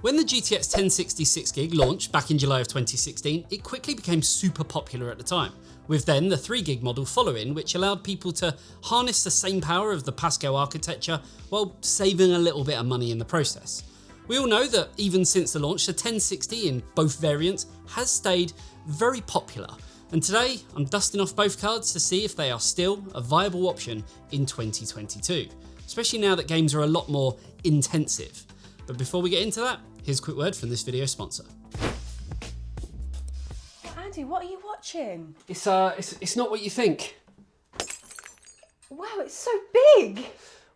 When the GTX 1060 6GB launched back in July of 2016, it quickly became super popular at the time, with then the 3GB model following, which allowed people to harness the same power of the Pascal architecture while saving a little bit of money in the process. We all know that even since the launch, the 1060 in both variants has stayed very popular, and today I'm dusting off both cards to see if they are still a viable option in 2022, especially now that games are a lot more intensive. But before we get into that, here's a quick word from this video sponsor. Andy, what are you watching? It's not what you think. Wow, it's so big!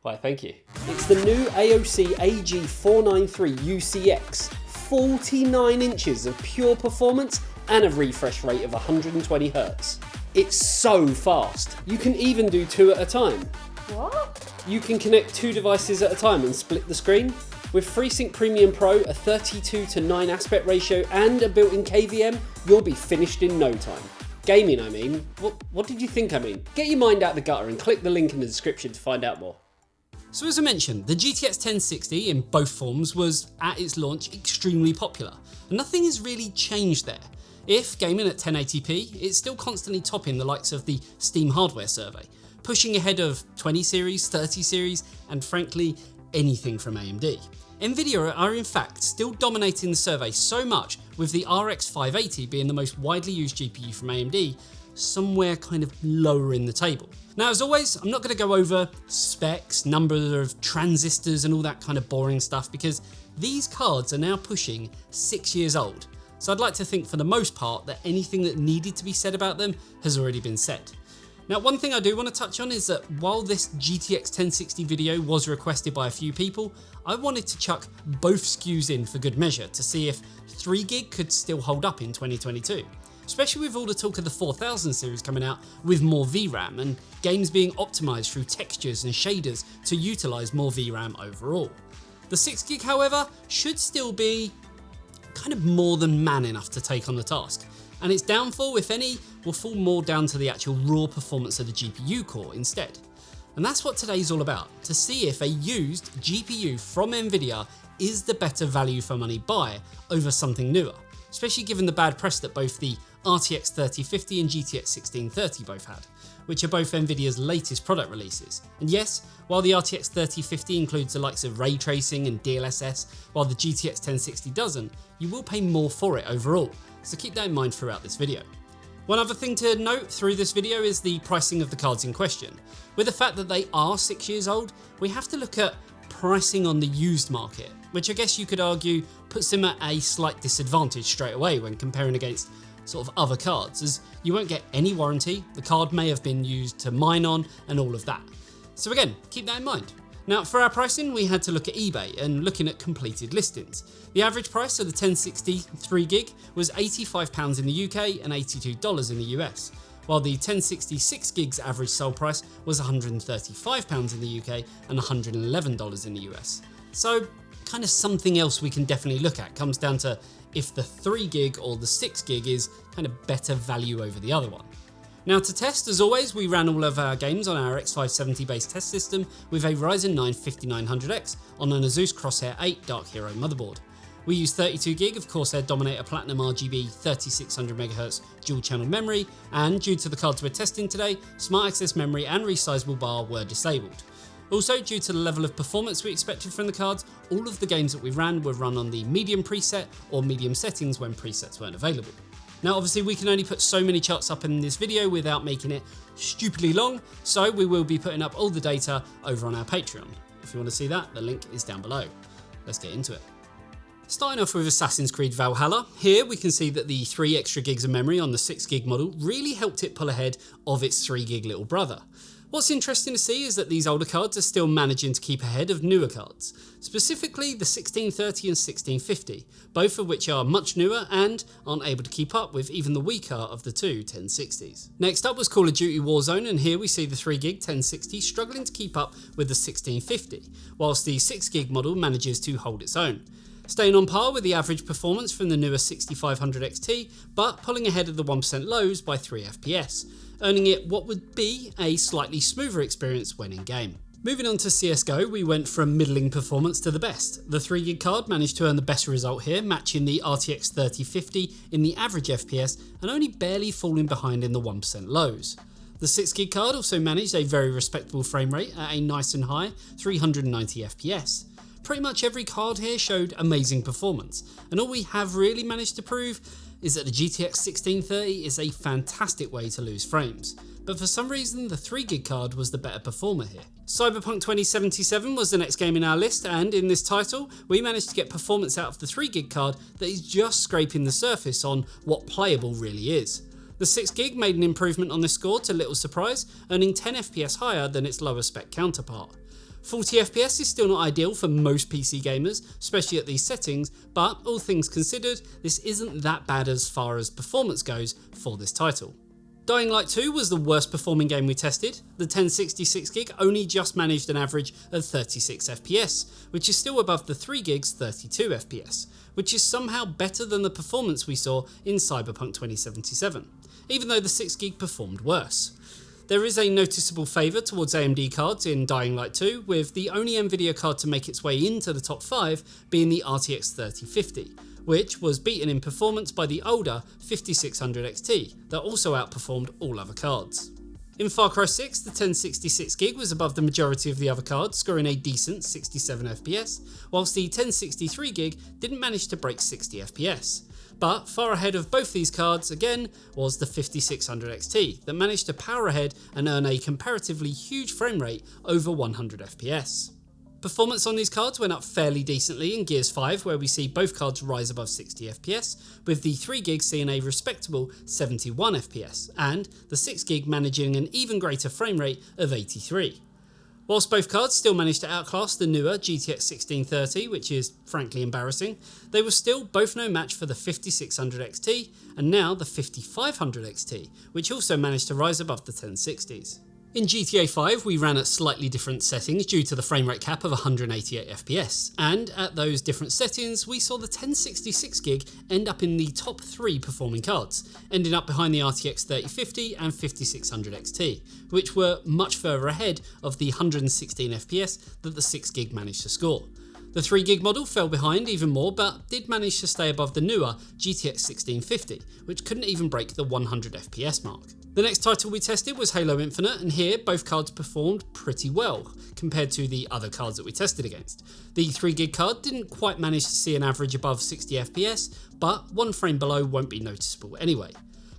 Why, thank you. It's the new AOC AG493 UCX, 49 inches of pure performance and a refresh rate of 120Hz. It's so fast, you can even do 2 at a time. What? You can connect 2 devices at a time and split the screen. With FreeSync Premium Pro, a 32:9 aspect ratio and a built-in KVM, you'll be finished in no time. Gaming, I mean. What did you think I mean? Get your mind out the gutter and click the link in the description to find out more. So as I mentioned, the GTX 1060 in both forms was, at its launch, extremely popular, and nothing has really changed there. If gaming at 1080p, it's still constantly topping the likes of the Steam hardware survey, pushing ahead of 20 series, 30 series, and frankly, anything from AMD. Nvidia are in fact still dominating the survey so much, with the RX 580 being the most widely used GPU from AMD, somewhere kind of lower in the table. Now, as always, I'm not going to go over specs, number of transistors and all that kind of boring stuff, because these cards are now pushing 6 years old. So I'd like to think for the most part that anything that needed to be said about them has already been said. Now, one thing I do want to touch on is that while this GTX 1060 video was requested by a few people, I wanted to chuck both SKUs in for good measure to see if 3GB could still hold up in 2022. Especially with all the talk of the 4000 series coming out with more VRAM and games being optimised through textures and shaders to utilise more VRAM overall. The 6GB, however, should still be kind of more than man enough to take on the task, and its downfall, if any, will fall more down to the actual raw performance of the GPU core instead. And that's what today's all about, to see if a used GPU from Nvidia is the better value for money buy over something newer, especially given the bad press that both the RTX 3050 and GTX 1630 both had, which are both Nvidia's latest product releases. And yes, while the RTX 3050 includes the likes of ray tracing and DLSS, while the GTX 1060 doesn't, you will pay more for it overall, so keep that in mind throughout this video. One other thing to note through this video is the pricing of the cards in question. With the fact that they are 6 years old, we have to look at pricing on the used market, which I guess you could argue puts them at a slight disadvantage straight away when comparing against sort of other cards, as you won't get any warranty, the card may have been used to mine on, and all of that. So again, keep that in mind. Now, for our pricing, we had to look at eBay and looking at completed listings. The average price of the 1060 3GB was £85 in the UK and $82 in the US, while the 1060 6GB's average sale price was £135 in the UK and $111 in the US. So kind of something else we can definitely look at comes down to if the 3GB or the 6GB is kind of better value over the other one. Now, to test, as always, we ran all of our games on our X570 based test system with a Ryzen 9 5900X on an Asus Crosshair 8 Dark Hero motherboard. We used 32GB of Corsair Dominator Platinum RGB 3600MHz dual channel memory, and due to the cards we're testing today, Smart Access Memory and Resizable Bar were disabled. Also, due to the level of performance we expected from the cards, all of the games that we ran were run on the medium preset or medium settings when presets weren't available. Now, obviously, we can only put so many charts up in this video without making it stupidly long, so we will be putting up all the data over on our Patreon. If you want to see that, the link is down below. Let's get into it. Starting off with Assassin's Creed Valhalla, here we can see that the 3 extra gigs of memory on the 6GB model really helped it pull ahead of its 3GB little brother. What's interesting to see is that these older cards are still managing to keep ahead of newer cards, specifically the 1630 and 1650, both of which are much newer and aren't able to keep up with even the weaker of the two 1060s. Next up was Call of Duty Warzone, and here we see the 3GB 1060 struggling to keep up with the 1650, whilst the 6GB model manages to hold its own. Staying on par with the average performance from the newer 6500 XT, but pulling ahead of the 1% lows by 3 FPS, earning it what would be a slightly smoother experience when in game. Moving on to CSGO, we went from middling performance to the best. The 3GB card managed to earn the best result here, matching the RTX 3050 in the average FPS and only barely falling behind in the 1% lows. The 6GB card also managed a very respectable frame rate at a nice and high 390 FPS. Pretty much every card here showed amazing performance, and all we have really managed to prove is that the GTX 1630 is a fantastic way to lose frames. But for some reason the 3GB card was the better performer here. Cyberpunk 2077 was the next game in our list, and in this title we managed to get performance out of the 3GB card that is just scraping the surface on what playable really is. The 6GB made an improvement on this score to little surprise, earning 10 FPS higher than its lower spec counterpart. 40 FPS is still not ideal for most PC gamers, especially at these settings, but all things considered, this isn't that bad as far as performance goes for this title. Dying Light 2 was the worst performing game we tested. The 1066GB only just managed an average of 36 FPS, which is still above the 3GB's 32 FPS, which is somehow better than the performance we saw in Cyberpunk 2077, even though the 6GB performed worse. There is a noticeable favour towards AMD cards in Dying Light 2, with the only Nvidia card to make its way into the top 5 being the RTX 3050, which was beaten in performance by the older 5600 XT that also outperformed all other cards. In FarCry 6, the 1066GB was above the majority of the other cards, scoring a decent 67 FPS, whilst the 1063GB didn't manage to break 60 FPS. But far ahead of both these cards again was the 5600 XT that managed to power ahead and earn a comparatively huge frame rate over 100 FPS. Performance on these cards went up fairly decently in Gears 5, where we see both cards rise above 60 FPS, with the 3GB seeing a respectable 71 FPS and the 6GB managing an even greater frame rate of 83. Whilst both cards still managed to outclass the newer GTX 1630, which is frankly embarrassing, they were still both no match for the 5600 XT and now the 5500 XT, which also managed to rise above the 1060s. In GTA 5 we ran at slightly different settings due to the frame rate cap of 188 FPS, and at those different settings we saw the 1066GB end up in the top 3 performing cards, ending up behind the RTX 3050 and 5600 XT, which were much further ahead of the 116 FPS that the 6GB managed to score. The 3GB model fell behind even more, but did manage to stay above the newer GTX 1650, which couldn't even break the 100 FPS mark. The next title we tested was Halo Infinite, and here both cards performed pretty well compared to the other cards that we tested against. The 3GB card didn't quite manage to see an average above 60 FPS, but one frame below won't be noticeable anyway.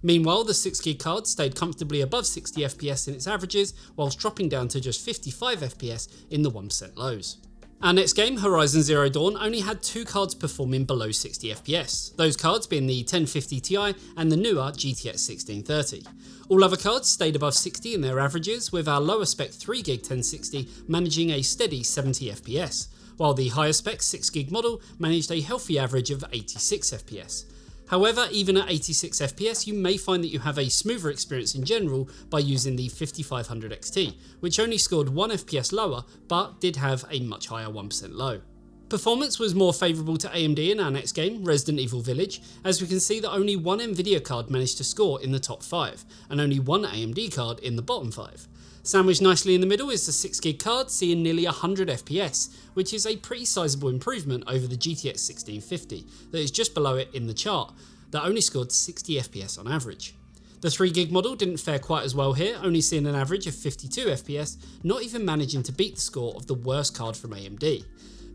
Meanwhile, the 6GB card stayed comfortably above 60 FPS in its averages, whilst dropping down to just 55 FPS in the 1% lows. Our next game, Horizon Zero Dawn, only had 2 cards performing below 60 FPS, those cards being the 1050 Ti and the newer GTX 1630. All other cards stayed above 60 in their averages, with our lower spec 3GB 1060 managing a steady 70 FPS, while the higher spec 6GB model managed a healthy average of 86 FPS. However, even at 86 FPS, you may find that you have a smoother experience in general by using the 5500 XT, which only scored 1 FPS lower, but did have a much higher 1% low. Performance was more favourable to AMD in our next game, Resident Evil Village, as we can see that only one Nvidia card managed to score in the top 5, and only one AMD card in the bottom 5. Sandwiched nicely in the middle is the 6GB card, seeing nearly 100 FPS, which is a pretty sizable improvement over the GTX 1650 that is just below it in the chart, that only scored 60 FPS on average. The 3GB model didn't fare quite as well here, only seeing an average of 52 FPS, not even managing to beat the score of the worst card from AMD.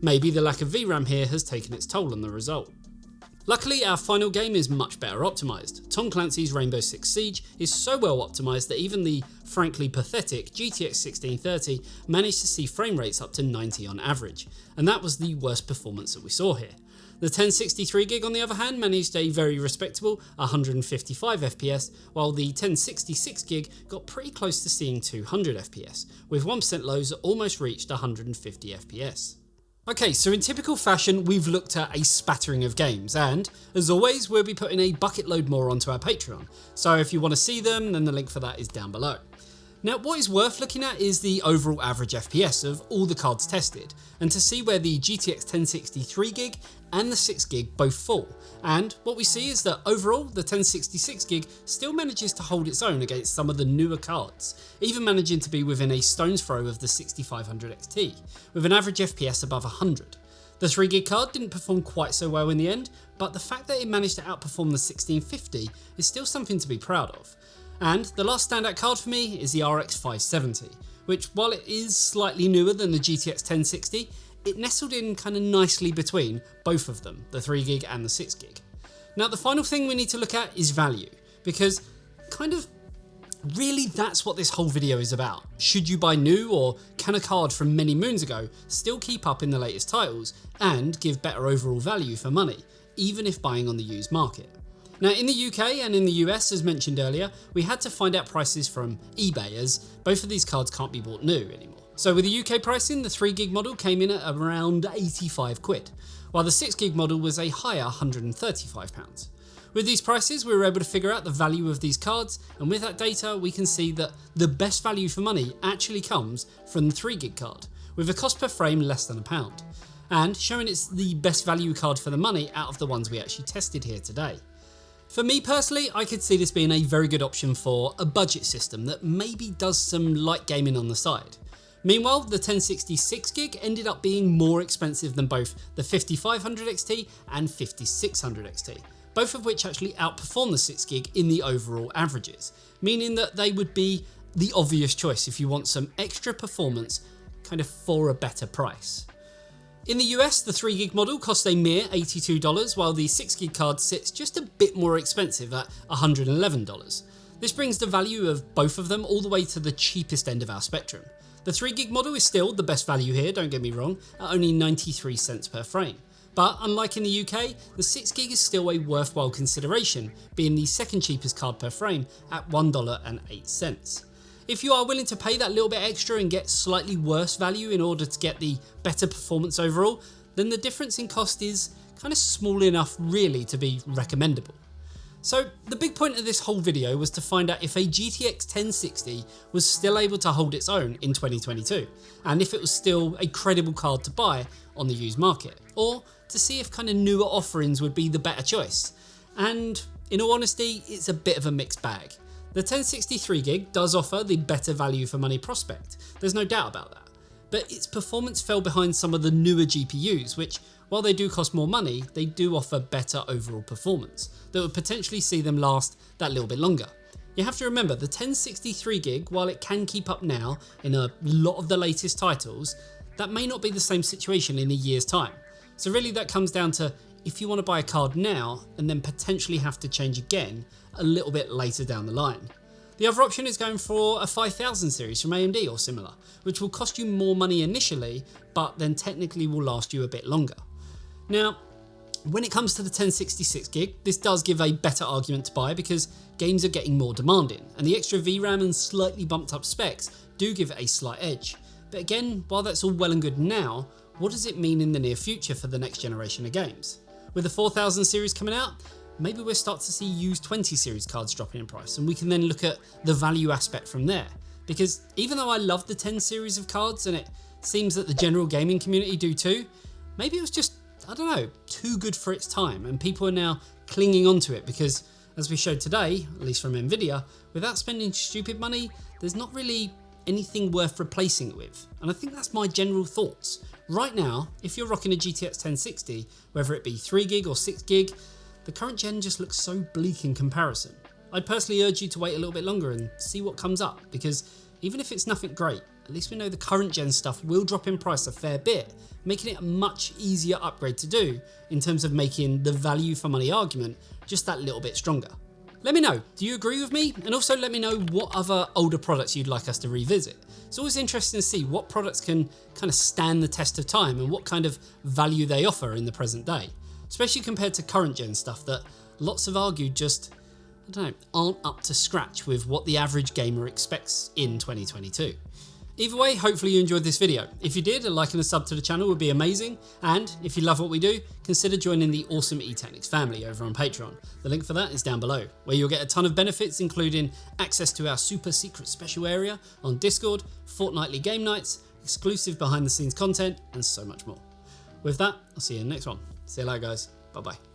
Maybe the lack of VRAM here has taken its toll on the result. Luckily, our final game is much better optimised. Tom Clancy's Rainbow Six Siege is so well optimised that even the frankly pathetic GTX 1630 managed to see frame rates up to 90 on average, and that was the worst performance that we saw here. The 1063GB on the other hand managed a very respectable 155 FPS, while the 1066GB got pretty close to seeing 200 FPS, with 1% lows that almost reached 150 FPS. Okay, so in typical fashion, we've looked at a spattering of games, and as always, we'll be putting a bucket load more onto our Patreon. So if you want to see them, then the link for that is down below. Now, what is worth looking at is the overall average FPS of all the cards tested, and to see where the GTX 1060 3GB and the 6GB both fall. And what we see is that overall, the 1060 6GB still manages to hold its own against some of the newer cards, even managing to be within a stone's throw of the 6500 XT, with an average FPS above 100. The 3GB card didn't perform quite so well in the end, but the fact that it managed to outperform the 1650 is still something to be proud of. And the last standout card for me is the RX 570, which, while it is slightly newer than the GTX 1060, it nestled in kind of nicely between both of them, the 3GB and the 6GB. Now, the final thing we need to look at is value, because kind of really that's what this whole video is about. Should you buy new, or can a card from many moons ago still keep up in the latest titles and give better overall value for money, even if buying on the used market? Now, in the UK and in the US, as mentioned earlier, we had to find out prices from eBay, as both of these cards can't be bought new anymore. So with the UK pricing, the 3GB model came in at around 85 quid, while the 6GB model was a higher £135. With these prices, we were able to figure out the value of these cards, and with that data, we can see that the best value for money actually comes from the 3GB card, with a cost per frame less than £1, and showing it's the best value card for the money out of the ones we actually tested here today. For me personally, I could see this being a very good option for a budget system that maybe does some light gaming on the side. Meanwhile, the 1060 6GB ended up being more expensive than both the 5500 XT and 5600 XT, both of which actually outperform the 6GB in the overall averages, meaning that they would be the obvious choice if you want some extra performance kind of for a better price. In the US, the 3GB model costs a mere $82, while the 6GB card sits just a bit more expensive at $111. This brings the value of both of them all the way to the cheapest end of our spectrum. The 3GB model is still the best value here, don't get me wrong, at only 93 cents per frame. But unlike in the UK, the 6GB is still a worthwhile consideration, being the second cheapest card per frame at $1.08. If you are willing to pay that little bit extra and get slightly worse value in order to get the better performance overall, then the difference in cost is kind of small enough really to be recommendable. So the big point of this whole video was to find out if a GTX 1060 was still able to hold its own in 2022, and if it was still a credible card to buy on the used market, or to see if kind of newer offerings would be the better choice. And in all honesty, it's a bit of a mixed bag. The 1060 3GB does offer the better value for money prospect, there's no doubt about that, but its performance fell behind some of the newer GPUs, which, while they do cost more money, they do offer better overall performance that would potentially see them last that little bit longer. You have to remember, the 1060 3GB, while it can keep up now in a lot of the latest titles, that may not be the same situation in a year's time. So really that comes down to if you want to buy a card now and then potentially have to change again a little bit later down the line. The other option is going for a 5000 series from AMD or similar, which will cost you more money initially, but then technically will last you a bit longer. Now, when it comes to the 1060 6GB, this does give a better argument to buy because games are getting more demanding, and the extra VRAM and slightly bumped up specs do give it a slight edge. But again, while that's all well and good now, what does it mean in the near future for the next generation of games? With the 4000 series coming out, maybe we'll start to see used 20 series cards dropping in price, and we can then look at the value aspect from there. Because even though I love the 10 series of cards, and it seems that the general gaming community do too, maybe it was just, I don't know, too good for its time, and people are now clinging onto it because, as we showed today, at least from Nvidia, without spending stupid money, there's not really anything worth replacing it with. And I think that's my general thoughts. Right now, if you're rocking a GTX 1060, whether it be 3GB or 6GB, the current gen just looks so bleak in comparison. I'd personally urge you to wait a little bit longer and see what comes up, because even if it's nothing great, at least we know the current gen stuff will drop in price a fair bit, making it a much easier upgrade to do in terms of making the value for money argument just that little bit stronger. Let me know, do you agree with me? And also let me know what other older products you'd like us to revisit. It's always interesting to see what products can kind of stand the test of time and what kind of value they offer in the present day, especially compared to current gen stuff that lots have argued just, I don't know, aren't up to scratch with what the average gamer expects in 2022. Either way, hopefully you enjoyed this video. If you did, a like and a sub to the channel would be amazing. And if you love what we do, consider joining the awesome eTeknix family over on Patreon. The link for that is down below, where you'll get a ton of benefits, including access to our super secret special area on Discord, fortnightly game nights, exclusive behind the scenes content, and so much more. With that, I'll see you in the next one. See you later, guys. Bye bye.